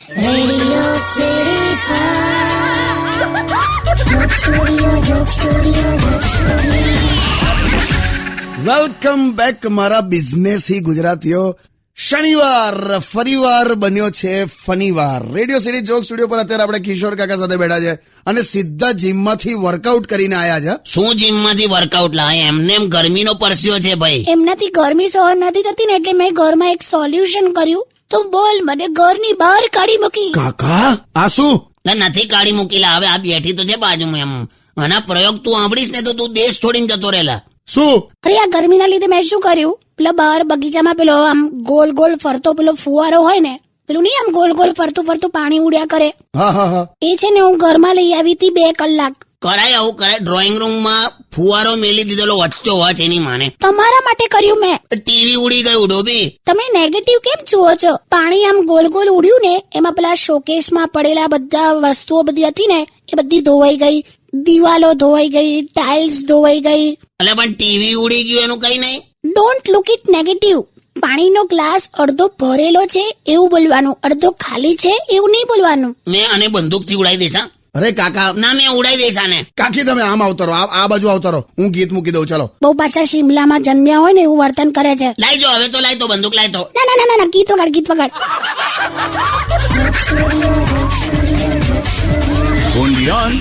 Radio city welcome back મારા બિઝનેસી ગુજરાતીઓ. શનિવાર ફરીવાર બન્યો છે ફનીવાર. રેડિયો સિટી જોક સ્ટુડિયો પર અત્યારે આપણે કિશોર કાકા સાથે બેઠા છે અને સીધા જીમમાંથી વર્કઆઉટ કરીને આયા છે. શું જીમમાંથી વર્કઆઉટ લાવે? એમને એમ ગરમીનો પરસ્યો છે ભાઈ. એમનાથી ગરમી સહન નથી થતી ને એટલે મેં ઘરમાં એક સોલ્યુશન કર્યું. તો બોલ, મને ઘરની બહાર કાઢી મૂકી. કાકા આ શું? નથી કાઢી મૂકેલા. હવે આ બેઠી તો છે બાજુમાં. એમ આના પ્રયોગ તું સાંભળીશ ને તો તું દેશ છોડીને જતો રહેલા. શું? અરે આ ગરમીના લીધે મેં શું કર્યું, પેલા બહાર બગીચામાં પેલો આમ ગોલ ગોલ ફરતો પેલો ફુવારો હોય ને, પેલું નહીં આમ ગોલ ગોલ ફરતું ફરતું પાણી ઉડ્યા કરે, હા હા હા, એ છે ને હું ઘરમાં લઈ આવી હતી 2 કલાક. કરાય આવું કરાય. ડ્રોઈંગ રૂમમાં ફુવારો મેલી દીધેલો વચ્ચો વચ એની માને. તમારા માટે કર્યું મેં. ટીવી ઉડી ગયું ડોબી. તમે નેગેટિવ કેમ જુઓ છો? પાણી આમ ગોલ ગોલ ઉડ્યું ને, એમાં પેલા શોકેસમાં પડેલા બધા વસ્તુઓ બધી હતી ને એ બધી ધોવાઈ ગઈ, દિવાલો ધોવાઈ ગઈ, ટાઇલ્સ ધોવાઈ ગઈ. એટલે પણ ટીવી ઉડી ગયું એનું કઈ નહીં. Don't look it negative. પાણીનો ગ્લાસ અડધો ભરેલો છે એવું બોલવાનું, અડધો ખાલી છે એવું નહીં બોલવાનું. મેં આને બંદૂકથી ઉડાઈ દઈશ. હા? અરે કાકા, ના મેં ઉડાઈ દઈશ આને. કાકી તમે આમ આવતરો, આ બાજુ આવતરો, હું ગીત મૂકી દઉં. ચલો. બહુ પાછા શિમલામાં જન્મ્યા હોય ને એવું વર્તન કરે છે. લાઈ જો હવે તો, લાઈ તો બંદૂક લાઈ તો. ના ના ના ના, ગીત વગાડ, ગીત વગાડ. Only on